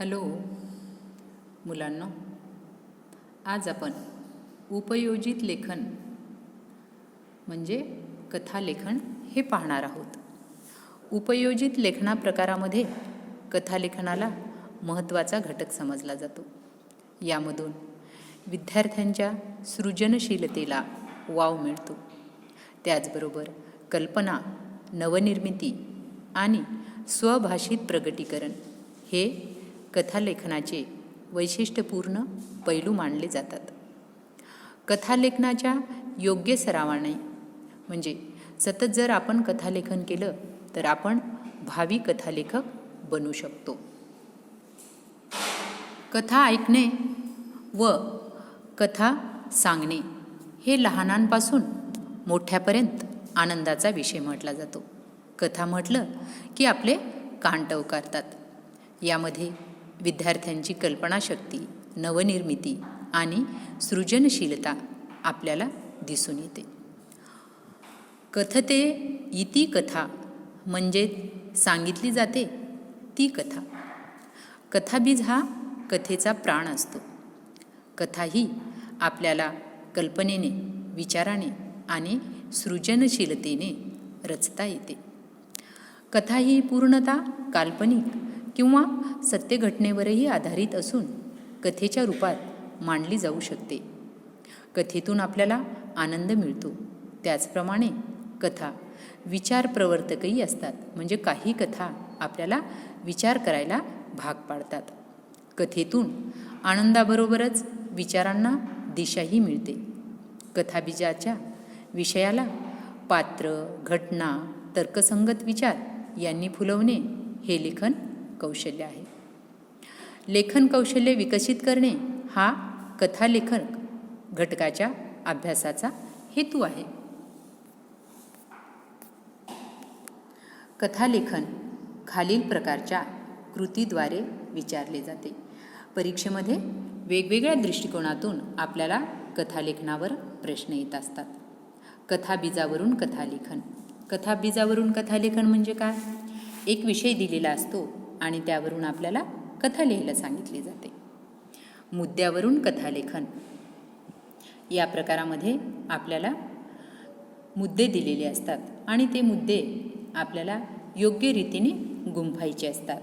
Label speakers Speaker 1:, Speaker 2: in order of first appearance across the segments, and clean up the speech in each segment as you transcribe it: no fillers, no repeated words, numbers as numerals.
Speaker 1: Hello मुलांनो, आज आपण उपयोजित लेखन म्हणजे कथालेखन हे पाहणार आहोत. उपयोजित लेखना प्रकारामध्ये कथालेखनाला महत्त्वाचा घटक समजला जातो. यामधून विद्यार्थ्यांच्या सृजनशीलतेला वाव मिळतो. त्याचबरोबर कल्पना, नवनिर्मिती आणि स्वभाषित प्रगटीकरण हे कथालेखनाचे वैशिष्ट्यपूर्ण पैलू मानले जातात. कथालेखनाच्या योग्य सरावाने म्हणजे सतत जर आपण कथालेखन केलं तर आपण भावी कथालेखक बनू शकतो. कथा ऐकणे व कथा सांगणे हे लहानांपासून मोठ्यापर्यंत आनंदाचा विषय म्हटला जातो. कथा म्हटलं की आपले कान टवकारतात. यामध्ये विद्यार्थ्यांची कल्पनाशक्ती, नवनिर्मिती आणि सृजनशीलता आपल्याला दिसून येते. कथते इति कथा म्हणजे सांगितली जाते ती कथा. कथाबीज हा कथेचा प्राण असतो. कथा ही आपल्याला कल्पनेने, विचाराने आणि सृजनशीलतेने रचता येते. कथा ही पूर्णतः काल्पनिक किंवा सत्य घटनेवरही आधारित असून कथेच्या रूपात मांडली जाऊ शकते. कथेतून आपल्याला आनंद मिळतो. त्याचप्रमाणे कथा विचारप्रवर्तकही असतात. म्हणजे काही कथा आपल्याला विचार करायला भाग पाडतात. कथेतून आनंदाबरोबरच विचारांना दिशाही मिळते. कथाबीजाच्या विषयाला पात्र, घटना, तर्कसंगत विचार यांनी फुलवणे हे लेखन कौशल्य आहे. लेखन कौशल्य विकसित करणे हा कथालेखन घटकाच्या अभ्यासाचा हेतू आहे. कथालेखन खालील प्रकारच्या कृतीद्वारे विचारले जाते. परीक्षेमध्ये वेगवेगळ्या दृष्टिकोनातून आपल्याला कथालेखनावर प्रश्न येत असतात. कथाबीजावरून कथालेखन. कथाबीजावरून कथालेखन म्हणजे काय? एक विषय दिलेला असतो आणि त्यावरून आपल्याला कथा लिहायला सांगितली जाते. मुद्द्यावरून कथालेखन. या प्रकारामध्ये आपल्याला मुद्दे दिलेले असतात आणि ते मुद्दे आपल्याला योग्य रीतीने गुंफायचे असतात.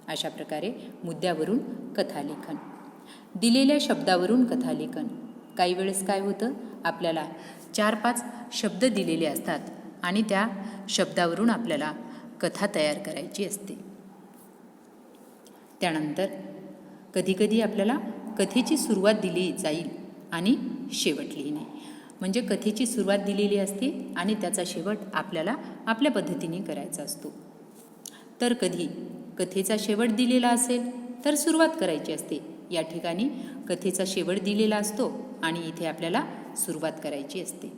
Speaker 1: अशा प्रकारे मुद्द्यावरून कथालेखन. दिलेल्या शब्दावरून कथालेखन. काही वेळेस काय होतं, आपल्याला 4-5 शब्द दिलेले असतात आणि त्या शब्दावरून आपल्याला कथा तयार करायची असते. त्यानंतर कधीकधी आपल्याला कथेची सुरुवात दिली जाईल आणि शेवट लिहिणे. म्हणजे कथेची सुरुवात दिलेली असते आणि त्याचा शेवट आपल्याला आपल्या पद्धतीने करायचा असतो. तर कधी कथेचा शेवट दिलेला असेल तर सुरुवात करायची असते. या ठिकाणी कथेचा शेवट दिलेला असतो आणि इथे आपल्याला सुरुवात करायची असते.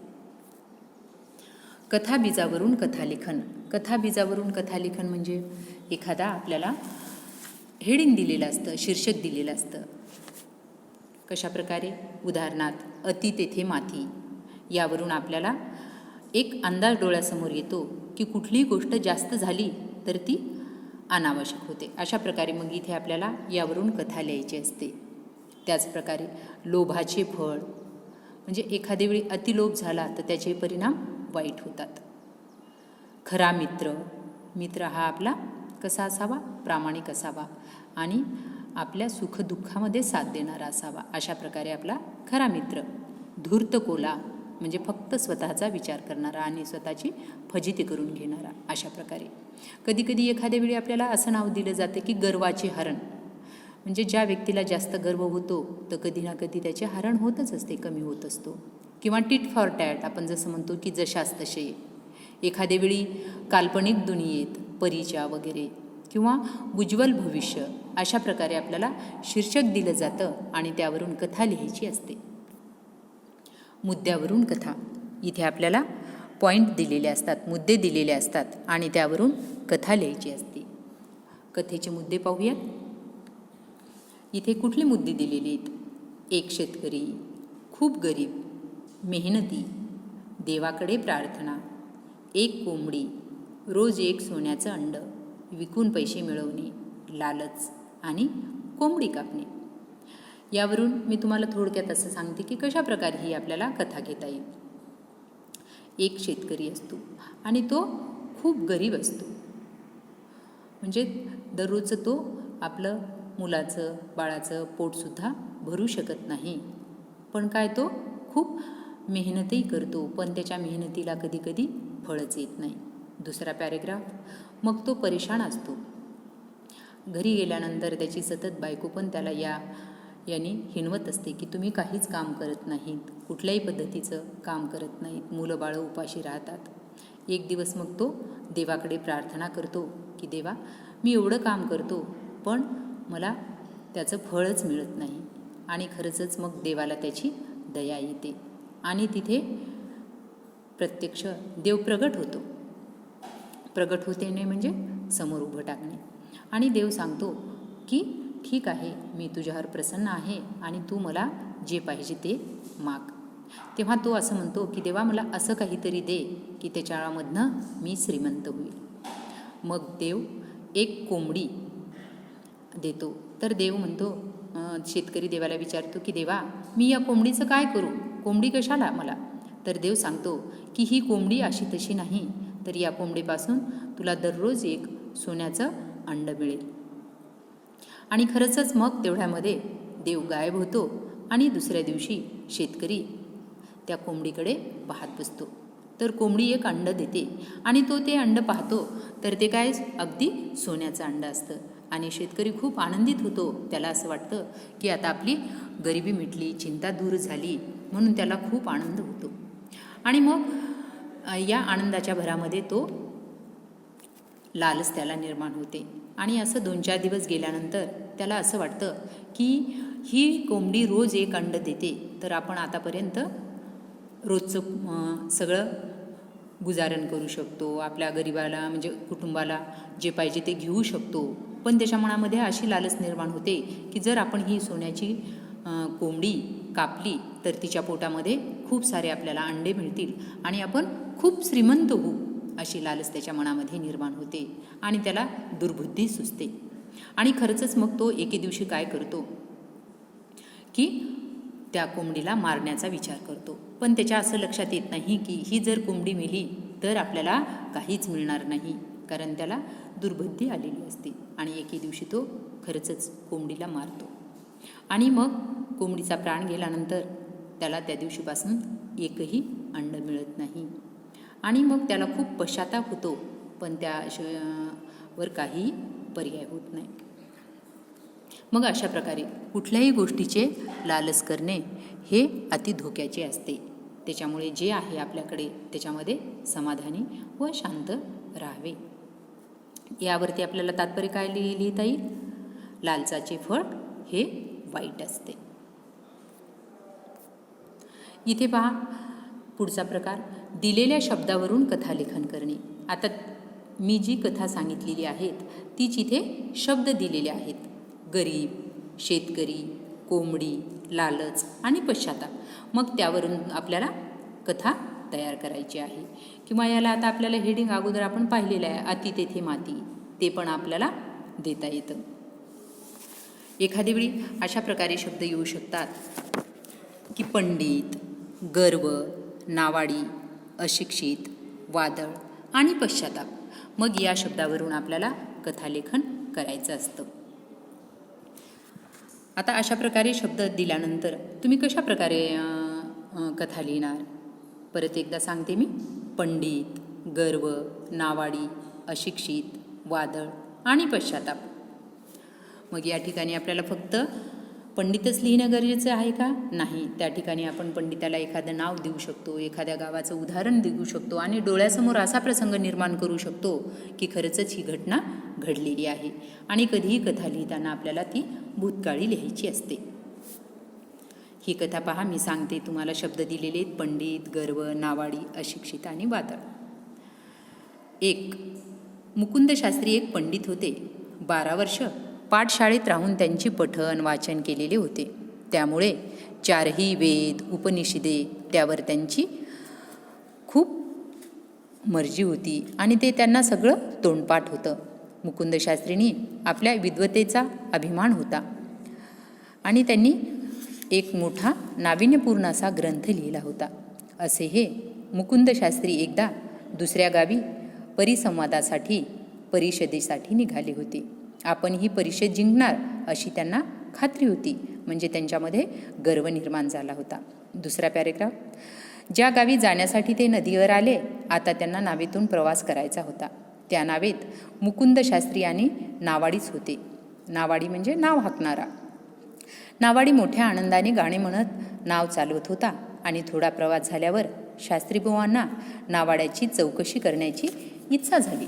Speaker 1: कथाबीजावरून कथालेखन. कथाबीजावरून कथालेखन म्हणजे एखादा आपल्याला हेडिंग दिलेलं असतं, शीर्षक दिलेलं असतं. कशा प्रकारे? उदाहरणार्थ अति तेथे माती. यावरून आपल्याला एक अंदाज डोळ्यासमोर येतो की कुठलीही गोष्ट जास्त झाली तर ती अनावश्यक होते. अशा प्रकारे मग इथे आपल्याला यावरून कथा लिहायची असते. त्याचप्रकारे लोभाचे फळ म्हणजे एखाद्या वेळी अतिलोभ झाला तर त्याचे परिणाम वाईट होतात. खरा मित्र. मित्र हा आपला कसा असावा? प्रामाणिक असावा आणि आपल्या सुखदुःखामध्ये साथ देणारा असावा. अशा प्रकारे आपला खरा मित्र. धूर्त कोला म्हणजे फक्त स्वतःचा विचार करणारा आणि स्वतःची फजिती करून घेणारा. अशा प्रकारे कधीकधी एखाद्या वेळी आपल्याला असं नाव दिलं जातं की गर्वाचे हरण. म्हणजे ज्या व्यक्तीला जास्त गर्व होतो तर कधी ना कधी त्याचे हरण होतच असते, कमी होत असतो. किंवा टिट फॉर टॅट आपण जसं म्हणतो की जशास तसे. एखाद्या वेळी काल्पनिक दुनियेत परीच्या वगैरे किंवा उज्ज्वल भविष्य. अशा प्रकारे आपल्याला शीर्षक दिलं जातं आणि त्यावरून कथा लिहायची असते. मुद्द्यावरून कथा. इथे आपल्याला पॉईंट दिलेले असतात, मुद्दे दिलेले असतात आणि त्यावरून कथा लिहायची असते. कथेचे मुद्दे पाहूयात. इथे कुठले मुद्दे दिलेले आहेत? एक शेतकरी, खूप गरीब, मेहनती, देवाकडे प्रार्थना, एक कोंबडी, रोज एक सोन्याचं अंड, विकून पैसे मिळवणे, लालच आणि कोंबडी कापणे. यावरून मी तुम्हाला थोडक्यात असं सांगते की कशा प्रकारे ही आपल्याला कथा घेता येईल. एक शेतकरी असतो आणि तो खूप गरीब असतो. म्हणजे दररोजचं तो आपलं मुलाचं बाळाचं पोटसुद्धा भरू शकत नाही. पण काय तो खूप मेहनतही करतो, पण त्याच्या मेहनतीला कधी कधी फळच येत नाही. दुसरा पॅरेग्राफ. मग तो परेशान असतो. घरी गेल्यानंतर त्याची सतत बायको पण त्याला याने हिणवत असते की तुम्ही काहीच काम करत नाहीत, कुठल्याही पद्धतीचं काम करत नाहीत, मुलं बाळं उपाशी राहतात. एक दिवस मग तो देवाकडे प्रार्थना करतो की देवा, मी एवढं काम करतो पण मला त्याचं फळच मिळत नाही. आणि खरंच मग देवाला त्याची दया येते आणि तिथे प्रत्यक्ष देव प्रगट होतो. प्रगट होते नाही म्हणजे समोर उभं टाकणे. आणि देव सांगतो की ठीक आहे, मी तुझ्यावर प्रसन्न आहे आणि तू मला जे पाहिजे ते माग. तेव्हा तो असं म्हणतो की देवा, मला असं काहीतरी दे की त्याच्यामधनं मी श्रीमंत होईल. मग देव एक कोंबडी देतो. तर देव म्हणतो, शेतकरी देवाला विचारतो की देवा, मी या कोंबडीचं काय करू, कोंबडी कशाला मला? तर देव सांगतो की ही कोंबडी अशी तशी नाही, तर या कोंबडीपासून तुला दररोज एक सोन्याचं अंड मिळेल. आणि खरंच मग तेवढ्यामध्ये देव गायब होतो आणि दुसऱ्या दिवशी शेतकरी त्या कोंबडीकडे पाहत बसतो. तर कोंबडी एक अंड देते आणि तो ते अंड पाहतो तर ते काय अगदी सोन्याचं अंड असतं. आणि शेतकरी खूप आनंदित होतो. त्याला असं वाटतं की आता आपली गरिबी मिटली, चिंता दूर झाली, म्हणून त्याला खूप आनंद होतो. आणि मग या आनंदाच्या भरामध्ये तो लालच त्याला निर्माण होते. आणि असं 2-4 दिवस गेल्यानंतर त्याला असं वाटतं की ही कोंबडी रोज एक अंड देते, तर आपण आतापर्यंत रोजचं सगळं गुजारण करू शकतो, आपल्या गरिबाला म्हणजे कुटुंबाला जे पाहिजे ते घेऊ शकतो. पण त्याच्या मनामध्ये अशी लालच निर्माण होते की जर आपण ही सोन्याची कोंबडी कापली तर तिच्या पोटामध्ये खूप सारे आपल्याला अंडे मिळतील आणि आपण खूप श्रीमंत होऊ, अशी लालच त्याच्या मनामध्ये निर्माण होते. आणि त्याला दुर्बुद्धी सुचते. आणि खरंच मग तो एके दिवशी काय करतो की त्या कोंबडीला मारण्याचा विचार करतो. पण त्याच्या असं लक्षात येत नाही की ही जर कोंबडी मेली तर आपल्याला काहीच मिळणार नाही, कारण त्याला दुर्बुद्धी आलेली असते. आणि एके दिवशी तो खरंच कोंबडीला मारतो. आणि मग कोंबडीचा प्राण गेल्यानंतर त्याला त्या दिवशीपासून एकही अंड मिळत नाही. आणि मग त्याला खूप पश्चाताप होतो, पण त्यावर काही पर्याय होत नाही. मग अशा प्रकारे कुठल्याही गोष्टीचे लालच करणे हे अति धोक्याचे असते. त्याच्यामुळे जे आहे आपल्याकडे त्याच्यामध्ये समाधानी व शांत राहावे. यावरती आपल्याला तात्पर्य काय लिहिता येईल? लालचाचे फळ हे वाईट असते. इथे पहा पुढचा प्रकार, दिलेल्या शब्दावरून कथालेखन करणे. आता मी जी कथा सांगितलेली आहेत तीच इथे शब्द दिलेले आहेत. गरीब, शेतकरी, कोंबडी, लालच आणि पश्चाताप. मग त्यावरून आपल्याला कथा तयार करायची आहे. किंवा याला आता आपल्याला हेडिंग अगोदर आपण पाहिलेलं आहे, अति तेथे माती, ते पण आपल्याला देता येतं. एखादी वेळी अशा प्रकारे शब्द येऊ शकतात की पंडित, गर्व, नावाडी, अशिक्षित, वादळ आणि पश्चाताप. मग या शब्दावरून आपल्याला कथालेखन करायचं असतं. आता अशा प्रकारे शब्द दिल्यानंतर तुम्ही कशा प्रकारे कथा लिहिणार? परत एकदा सांगते मी. पंडित, गर्व, नावाडी, अशिक्षित, वादळ आणि पश्चाताप. मग या ठिकाणी आपल्याला फक्त पंडितच लिहिणं गरजेचं आहे का? नाही. त्या ठिकाणी आपण पंडिताला एखादं नाव देऊ शकतो, एखाद्या गावाचं उदाहरण देऊ शकतो आणि डोळ्यासमोर असा प्रसंग निर्माण करू शकतो की खरंच ही घटना घडलेली आहे. आणि कधीही कथा लिहिताना आपल्याला ती भूतकाळी लिहायची असते. ही कथा पहा, मी सांगते तुम्हाला. शब्द दिलेले आहेत: पंडित, गर्व, नावाडी, अशिक्षित आणि वादळ. 1. मुकुंद शास्त्री एक पंडित होते. 12 वर्ष पाठशाळेत राहून त्यांची पठण वाचन केलेले होते. त्यामुळे 4ही वेद, उपनिषदे त्यावर त्यांची खूप मर्जी होती आणि ते त्यांना सगळं तोंडपाठ होतं. मुकुंद शास्त्रींनी आपल्या विद्वतेचा अभिमान होता. आणि त्यांनी एक मोठा नाविन्यपूर्ण असा ग्रंथ लिहिला होता. असे हे मुकुंद शास्त्री एकदा दुसऱ्या गावी परिषदेसाठी निघाले होते. आपण ही परिषद जिंकणार अशी त्यांना खात्री होती, म्हणजे त्यांच्यामध्ये गर्व निर्माण झाला होता. दुसरा पॅरेग्राफ. ज्या गावी जाण्यासाठी ते नदीवर आले, आता त्यांना नावेतून प्रवास करायचा होता. त्या नावेत मुकुंद शास्त्री आणि नावाडीच होते. नावाडी म्हणजे नाव हाकणारा. नावाडी मोठ्या आनंदाने गाणे म्हणत नाव चालवत होता आणि थोडा प्रवास झाल्यावर शास्त्रीबुवांना नावाड्याची चौकशी करण्याची इच्छा झाली.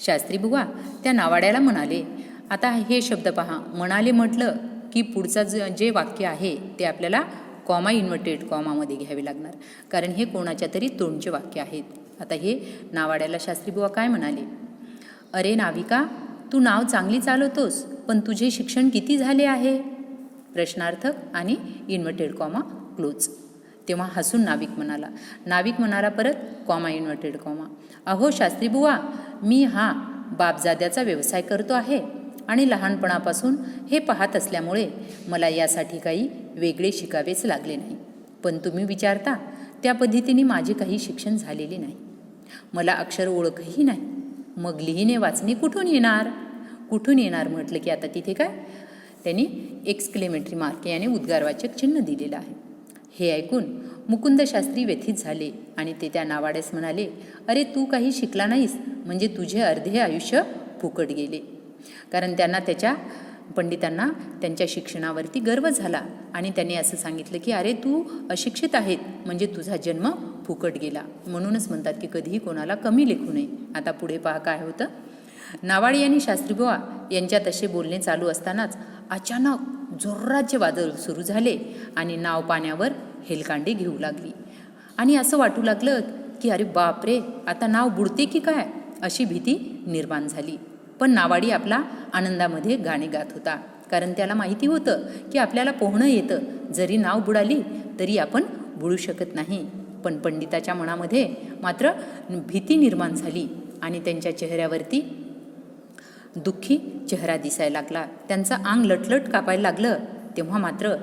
Speaker 1: शास्त्रीबुवा त्या नावाड्याला म्हणाले, आता हे शब्द पहा. म्हणाले म्हटलं की पुढचं जे वाक्य आहे ते आपल्याला कॉमा इन्व्हर्टेड कॉमामध्ये घ्यावे लागणार, कारण हे कोणाच्या तरी तोंडचे वाक्य आहेत. आता हे नावाड्याला शास्त्रीबुवा काय म्हणाले, अरे नाविका, तू नाव चांगली चालवतोस, पण तुझे शिक्षण किती झाले आहे? प्रश्नार्थक आणि इन्व्हर्टेड कॉमा क्लोज. तेव्हा हसून नाविक म्हणाला परत कॉमा इन्व्हर्टेड कॉमा, अहो शास्त्रीबुवा, मी हा बापजाद्याचा व्यवसाय करतो आहे आणि लहानपणापासून हे पाहत असल्यामुळे मला यासाठी काही वेगळे शिकावेच लागले नाही. पण तुम्ही विचारता त्या पद्धतीने माझे काही शिक्षण झालेले नाही. मला अक्षर ओळखही नाही. मग लिहिणे वाचणे कुठून येणार म्हटलं की आता तिथे काय त्यांनी एक्सक्लेमेटरी मार्क याने उद्गारवाचक चिन्ह दिलेलं आहे. हे ऐकून मुकुंद शास्त्री व्यथित झाले आणि ते त्या नावाड्यास म्हणाले, अरे तू काही शिकला नाहीस म्हणजे तुझे अर्धे आयुष्य फुकट गेले. कारण पंडितांना त्यांच्या शिक्षणावरती गर्व झाला आणि त्यांनी असं सांगितलं की अरे तू अशिक्षित आहेत म्हणजे तुझा जन्म फुकट गेला. म्हणूनच म्हणतात की कधीही कोणाला कमी लेखू नये. आता पुढे पहा काय होतं. नावाडी आणि शास्त्रीबुवा यांच्यात असे बोलणे चालू असतानाच अचानक जोराचे वादळ सुरू झाले आणि नाव पाण्यावर हेलकांडे घेऊ लागली आणि असं वाटू लागलं की अरे बापरे, आता नाव बुडते की काय, अशी भीती निर्माण झाली. पण नावाडी आपला आनंदामध्ये गाणे गात होता, कारण त्याला माहिती होतं की आपल्याला पोहणं येतं. जरी नाव बुडाली तरी आपण बुडू शकत नाही. पण पंडिताच्या मनामध्ये मात्र भीती निर्माण झाली आणि त्यांच्या चेहऱ्यावरती दुःखी चेहरा दिसायला लागला. त्यांचं अंग लटलट कापायला लागलं. तेव्हा मात्र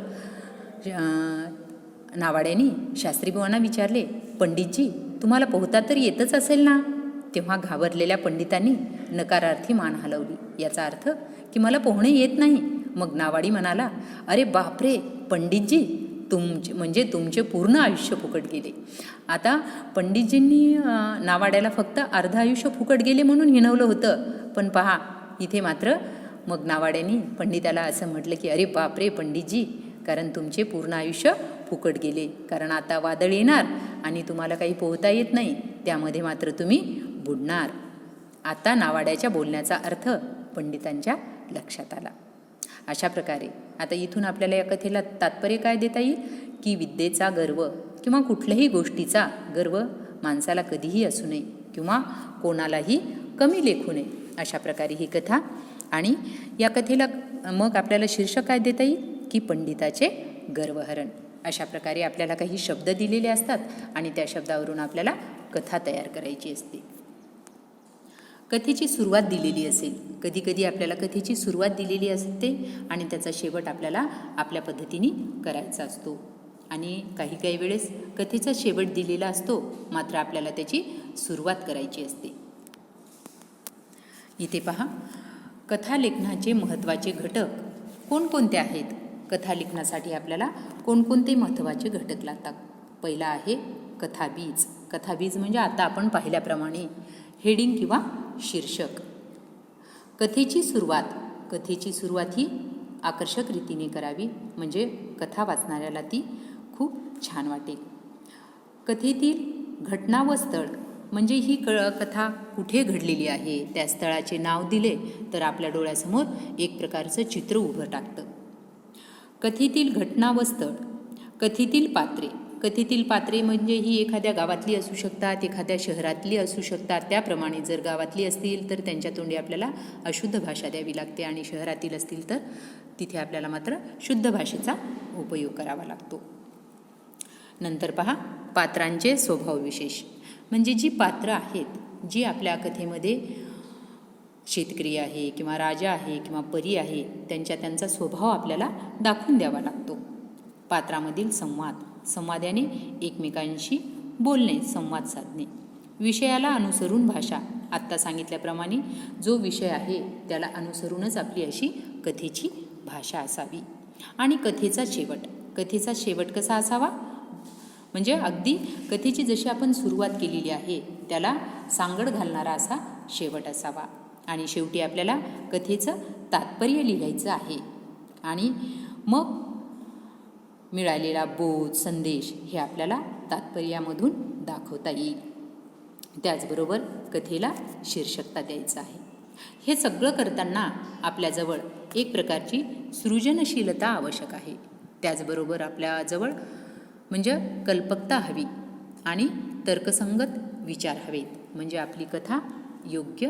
Speaker 1: नावाड्याने शास्त्रीबुवांना विचारले, पंडितजी, तुम्हाला पोहता तर येतच असेल ना? तेव्हा घाबरलेल्या पंडितांनी नकारार्थी मान हलवली. याचा अर्थ की मला पोहणे येत नाही. मग नावाडी म्हणाला, अरे बापरे पंडितजी, तुमचे पूर्ण आयुष्य फुकट गेले. आता पंडितजींनी नावाड्याला फक्त अर्ध आयुष्य फुकट गेले म्हणून हिणवलं होतं. पण पहा इथे मात्र मग नावाड्याने पंडिताला असं म्हटलं की अरे बापरे पंडितजी, कारण तुमचे पूर्ण आयुष्य फुकट गेले. कारण आता वादळ येणार आणि तुम्हाला काही पोहता येत नाही, त्यामध्ये मात्र तुम्ही बुडणार. आता नावाड्याच्या बोलण्याचा अर्थ पंडितांच्या लक्षात आला. अशा प्रकारे आता इथून आपल्याला या कथेला तात्पर्य काय देता येईल की विद्येचा गर्व किंवा कुठल्याही गोष्टीचा गर्व माणसाला कधीही असू नये किंवा कोणालाही कमी लेखू नये. अशा प्रकारे ही कथा. आणि या कथेला मग आपल्याला शीर्षक काय देता येईल की पंडिताचे गर्वहरण. अशा प्रकारे आपल्याला काही शब्द दिलेले असतात आणि त्या शब्दावरून आपल्याला कथा तयार करायची असते. कथेची सुरुवात दिलेली असेल, कधी आपल्याला कथेची सुरुवात दिलेली असते आणि त्याचा शेवट आपल्याला आपल्या पद्धतीने करायचा असतो. आणि काही वेळेस कथेचा शेवट दिलेला असतो, मात्र आपल्याला त्याची सुरुवात करायची असते. इथे पहा, कथा लेखनाचे महत्त्वाचे घटक कोणकोणते आहेत? कथा लेखनासाठी आपल्याला कोणकोणते महत्त्वाचे घटक लागतात? पहिला आहे कथाबीज. कथाबीज म्हणजे आता आपण पाहिल्याप्रमाणे हेडिंग किंवा शीर्षक. कथेची सुरुवात ही आकर्षक रीतीने करावी, म्हणजे कथा वाचणाऱ्याला ती खूप छान वाटेल. कथेतील घटना व स्थळ, म्हणजे ही कथा कुठे घडलेली आहे त्या स्थळाचे नाव दिले तर आपल्या डोळ्यासमोर एक प्रकारचं चित्र उभं टाकतं. कथेतील घटना व स्थळ. कथेतील पात्रे म्हणजे ही एखाद्या गावातली असू शकतात, एखाद्या शहरातली असू शकतात. त्याप्रमाणे जर गावातली असतील तर त्यांच्या तोंडी आपल्याला अशुद्ध भाषा द्यावी लागते आणि शहरातील असतील तर तिथे आपल्याला मात्र शुद्ध भाषेचा उपयोग करावा लागतो. नंतर पहा, पात्रांचे स्वभाव विशेष, म्हणजे जी पात्र आहेत, जी आपल्या कथेमध्ये शेतकरी आहे किंवा राजा आहे किंवा परी आहे त्यांचा स्वभाव आपल्याला दाखवून द्यावा लागतो. पात्रामधील संवादाने एकमेकांशी बोलणे, संवाद साधणे. विषयाला अनुसरून भाषा. आत्ता सांगितल्याप्रमाणे जो विषय आहे त्याला अनुसरूनच आपली अशी कथेची भाषा असावी. आणि कथेचा शेवट कसा असावा? म्हणजे अगदी कथेची जशी आपण सुरुवात केलेली आहे त्याला सांगड घालणारा असा शेवट असावा. आणि शेवटी आपल्याला कथेचं तात्पर्य लिहायचं आहे. आणि मग मिळालेला बोध, संदेश हे आपल्याला तात्पर्यामधून दाखवता येईल. त्याचबरोबर कथेला शीर्षकता द्यायचं आहे. हे सगळं करताना आपल्याजवळ एक प्रकारची सृजनशीलता आवश्यक आहे. त्याचबरोबर आपल्याजवळ म्हणजे कल्पकता हवी आणि तर्कसंगत विचार हवेत, म्हणजे आपली कथा योग्य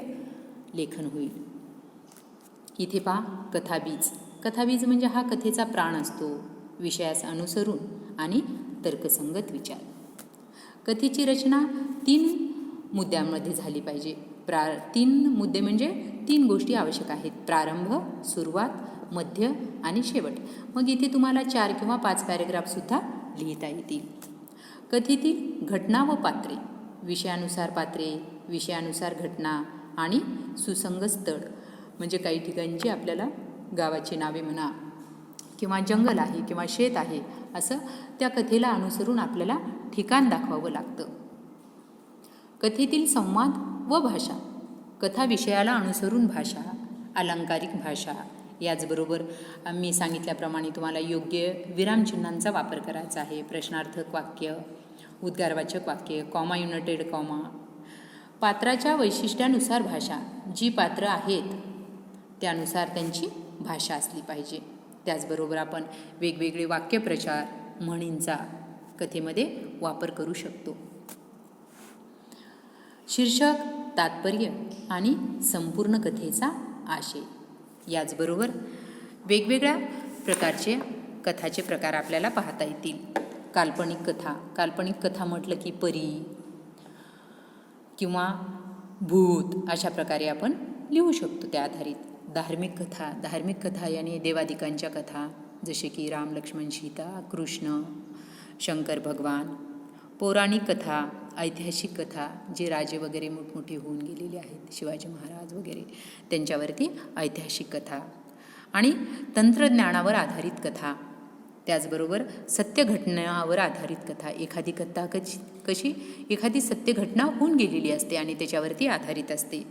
Speaker 1: लेखन होईल. इथे पहा कथाबीज म्हणजे हा कथेचा प्राण असतो. विषयास अनुसरून आणि तर्कसंगत विचार. कथेची रचना 3 मुद्द्यांमध्ये झाली पाहिजे. 3 मुद्दे म्हणजे 3 गोष्टी आवश्यक आहेत. प्रारंभ, सुरुवात, मध्य आणि शेवट. मग इथे तुम्हाला 4 किंवा 5 पॅरेग्राफसुद्धा लिहिता येतील. कथेतील घटना व पात्रे. विषयानुसार पात्रे, विषयानुसार घटना आणि सुसंगत स्थळ. म्हणजे काही ठिकाणची आपल्याला गावाची नावे म्हणा किंवा जंगल आहे किंवा शेत आहे असं त्या कथेला अनुसरून आपल्याला ठिकाण दाखवावं लागतं. कथेतील संवाद व भाषा. कथा विषयाला अनुसरून भाषा, अलंकारिक भाषा. याचबरोबर मी सांगितल्याप्रमाणे तुम्हाला योग्य विरामचिन्हांचा वापर करायचा आहे. प्रश्नार्थक वाक्य, उद्गारवाचक वाक्य, कॉमा युनायटेड कॉमा. पात्राच्या वैशिष्ट्यानुसार भाषा. जी पात्र आहेत त्यानुसार त्यांची भाषा असली पाहिजे. त्याचबरोबर आपण वेगवेगळे वाक्यप्रचार, म्हणींचा कथेमध्ये वापर करू शकतो. शीर्षक, तात्पर्य आणि संपूर्ण कथेचा आशय. याचबरोबर वेगवेगळ्या प्रकारचे कथाचे प्रकार आपल्याला पाहता येतील. काल्पनिक कथा म्हटलं की परी किंवा भूत अशा प्रकारे आपण लिहू शकतो त्या आधारित. धार्मिक कथा याने देवादिकांच्या कथा जसे की राम, लक्ष्मण, सीता, कृष्ण, शंकर भगवान. पौराणिक कथा, ऐतिहासिक कथा, जे राजे वगैरे मोठमोठे होऊन गेलेले आहेत, शिवाजी महाराज वगैरे, त्यांच्यावरती ऐतिहासिक कथा. आणि तंत्रज्ञानावर आधारित कथा. त्याचबरोबर सत्य घटनावर आधारित कथा. एखादी कथा एखादी सत्य घटना होऊन गेलेली असते आणि त्याच्यावरती आधारित असते.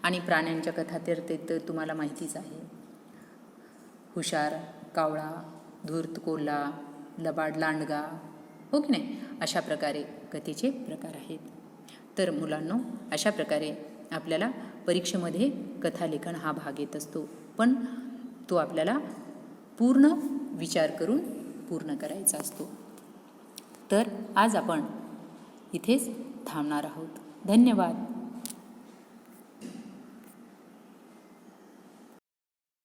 Speaker 1: आणि प्राण्यांच्या कथा तर तुम्हाला माहितीच आहे. हुशार, कावळा, धूर्त कोल्हा, लबाड लांडगा, हो की नाही, अशा प्रकारे कथेचे प्रकार आहेत. तर मुलांनो, अशा प्रकारे आपल्याला परीक्षेमध्ये कथालेखन हा भाग येत असतो, पण तो आपल्याला पूर्ण विचार करून पूर्ण करायचा असतो. तर आज आपण इथेच थांबणार आहोत. धन्यवाद.